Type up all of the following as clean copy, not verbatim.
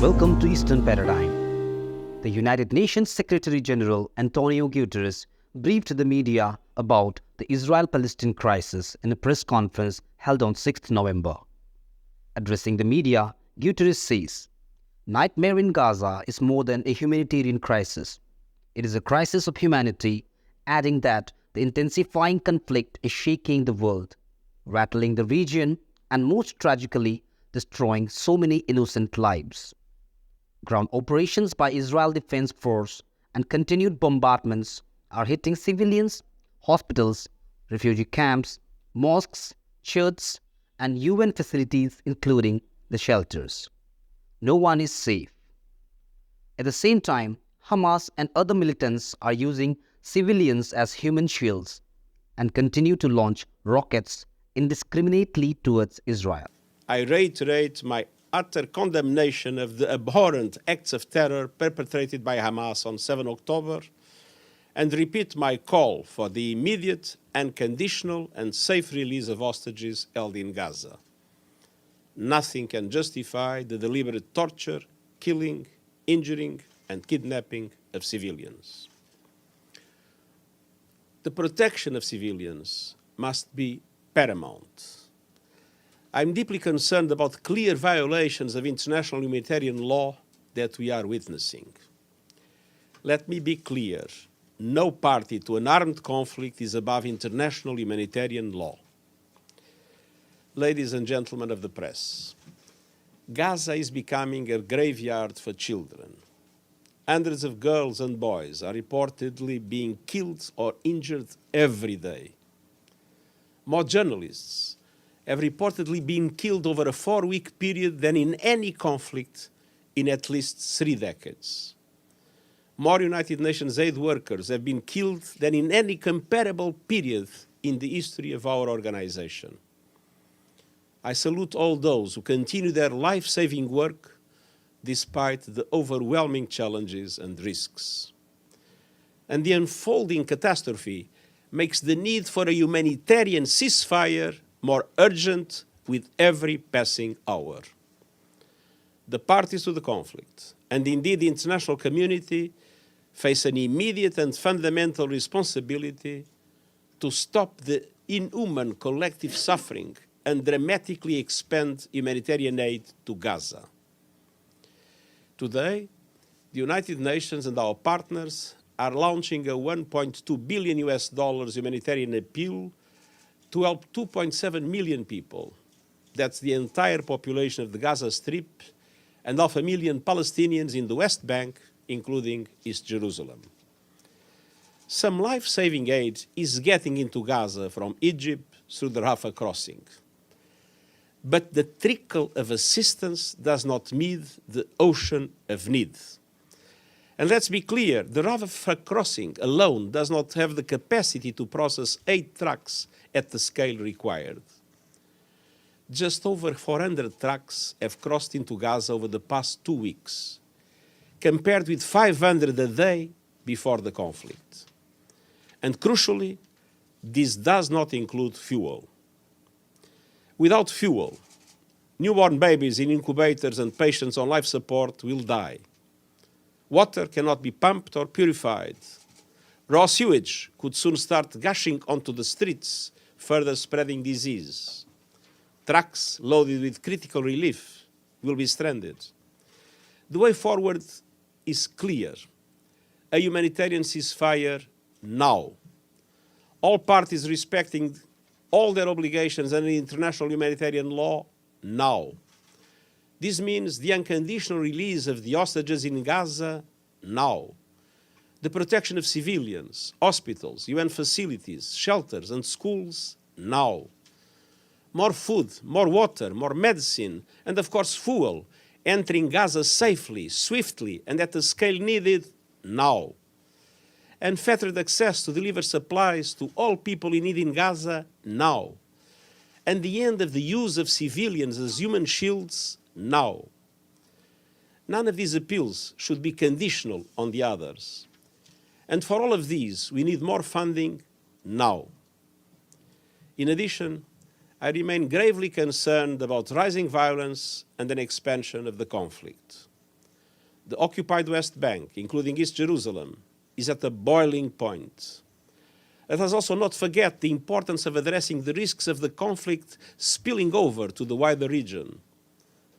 Welcome to Eastern Paradigm. The United Nations Secretary-General Antonio Guterees briefed the media about the Israel-Palestine crisis in a press conference held on 6th November. Addressing the media, Guterees says, "Nightmare in Gaza is more than a humanitarian crisis. It is a crisis of humanity," adding that the intensifying conflict is shaking the world, rattling the region, and most tragically, destroying so many innocent lives. Ground operations by Israel Defense Force and continued bombardments are hitting civilians, hospitals, refugee camps, mosques, churches, and UN facilities, including the shelters. No one is safe. At the same time, Hamas and other militants are using civilians as human shields and continue to launch rockets indiscriminately towards Israel. I reiterate my utter condemnation of the abhorrent acts of terror perpetrated by Hamas on 7 October and repeat my call for the immediate, unconditional and safe release of hostages held in Gaza. Nothing can justify the deliberate torture, killing, injuring and kidnapping of civilians. The protection of civilians must be paramount. I'm deeply concerned about clear violations of international humanitarian law that we are witnessing. Let me be clear, no party to an armed conflict is above international humanitarian law. Ladies and gentlemen of the press, Gaza is becoming a graveyard for children. Hundreds of girls and boys are reportedly being killed or injured every day. More journalists have reportedly been killed over a 4-week period than in any conflict in at least 3 decades. More United Nations aid workers have been killed than in any comparable period in the history of our organization. I salute all those who continue their life-saving work despite the overwhelming challenges and risks. And the unfolding catastrophe makes the need for a humanitarian ceasefire more urgent with every passing hour. The parties to the conflict, and indeed the international community, face an immediate and fundamental responsibility to stop the inhuman collective suffering and dramatically expand humanitarian aid to Gaza. Today, the United Nations and our partners are launching a $1.2 billion humanitarian appeal to help 2.7 million people. That's the entire population of the Gaza Strip and 500,000 Palestinians in the West Bank, including East Jerusalem. Some life-saving aid is getting into Gaza from Egypt through the Rafah crossing. But the trickle of assistance does not meet the ocean of need. And let's be clear, the Rafah crossing alone does not have the capacity to process 8 trucks at the scale required. Just over 400 trucks have crossed into Gaza over the past 2 weeks, compared with 500 a day before the conflict. And crucially, this does not include fuel. Without fuel, newborn babies in incubators and patients on life support will die. Water cannot be pumped or purified. Raw sewage could soon start gushing onto the streets, further spreading disease. Trucks loaded with critical relief will be stranded. The way forward is clear. A humanitarian ceasefire now. All parties respecting all their obligations under international humanitarian law now. This means the unconditional release of the hostages in Gaza now. The protection of civilians, hospitals, UN facilities, shelters and schools now. More food, more water, more medicine, and of course fuel entering Gaza safely, swiftly, and at the scale needed now. Unfettered access to deliver supplies to all people in need in Gaza now. And the end of the use of civilians as human shields now. None of these appeals should be conditional on the others. And for all of these, we need more funding now. In addition, I remain gravely concerned about rising violence and an expansion of the conflict. The occupied West Bank, including East Jerusalem, is at a boiling point. Let us also not forget the importance of addressing the risks of the conflict spilling over to the wider region.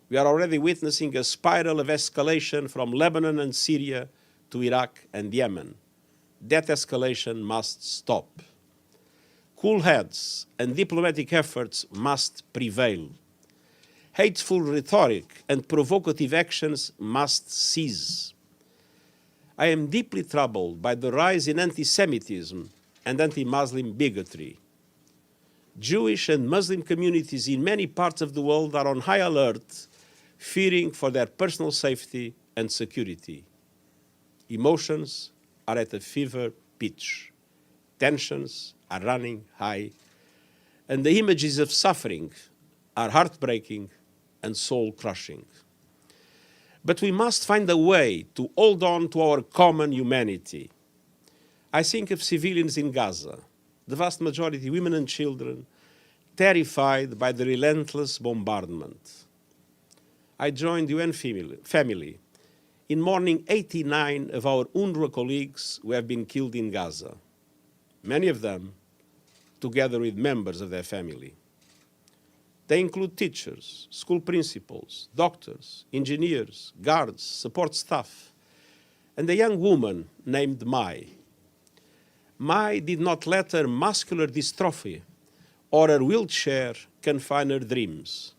We are already witnessing a spiral of escalation from Lebanon and Syria to Iraq and Yemen. That escalation must stop. Cool heads and diplomatic efforts must prevail. Hateful rhetoric and provocative actions must cease. I am deeply troubled by the rise in anti-Semitism and anti-Muslim bigotry. Jewish and Muslim communities in many parts of the world are on high alert, fearing for their personal safety and security. Emotions are at a fever pitch. Tensions are running high, and the images of suffering are heartbreaking and soul-crushing. But we must find a way to hold on to our common humanity. I think of civilians in Gaza, the vast majority women and children, terrified by the relentless bombardment. I joined the UN family in mourning 89 of our UNRWA colleagues who have been killed in Gaza, many of them together with members of their family. They include teachers, school principals, doctors, engineers, guards, support staff, and a young woman named Mai. Mai did not let her muscular dystrophy or her wheelchair confine her dreams.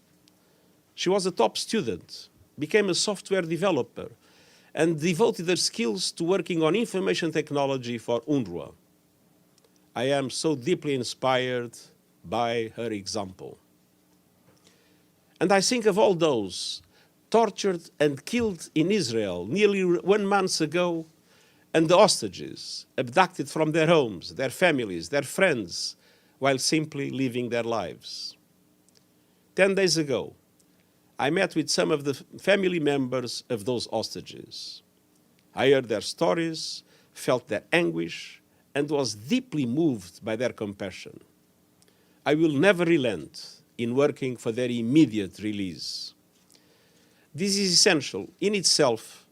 She was a top student, became a software developer, and devoted her skills to working on information technology for UNRWA. I am so deeply inspired by her example. And I think of all those tortured and killed in Israel nearly 1 month ago, and the hostages abducted from their homes, their families, their friends, while simply living their lives. 10 days ago, I met with some of the family members of those hostages. I heard their stories, felt their anguish, and was deeply moved by their compassion. I will never relent in working for their immediate release. This is essential in itself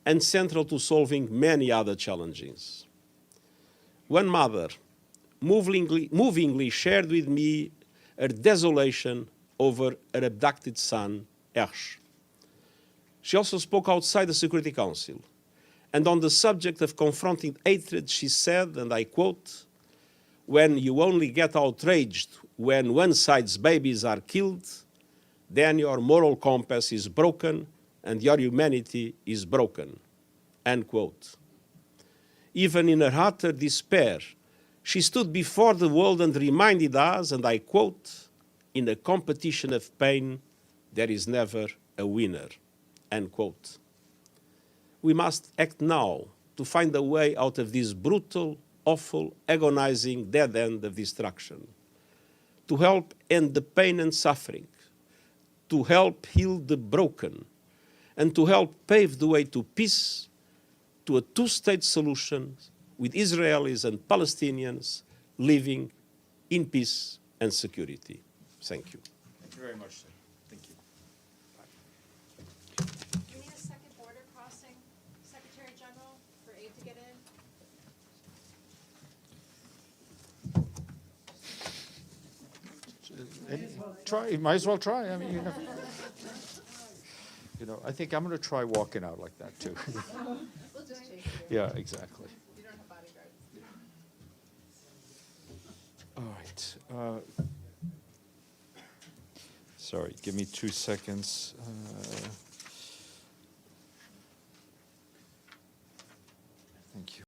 and central to solving many other challenges. One mother movingly shared with me her desolation over her abducted son, Ersh. She also spoke outside the Security Council, and on the subject of confronting hatred, she said, and I quote, "When you only get outraged when one side's babies are killed, then your moral compass is broken and your humanity is broken," end quote. Even in her utter despair, she stood before the world and reminded us, and I quote, "In a competition of pain, there is never a winner," end quote. We must act now to find a way out of this brutal, awful, agonizing dead end of destruction, to help end the pain and suffering, to help heal the broken, and to help pave the way to peace, to a two-state solution with Israelis and Palestinians living in peace and security. Thank you. Thank you very much, sir. Thank you. We need a second border crossing, Secretary General, for aid to get in. Try, you might as well try. I mean, you know, I think I'm going to try walking out like that too. We'll just chase you. Yeah, exactly. You don't have bodyguards. All right. Sorry, give me 2 seconds.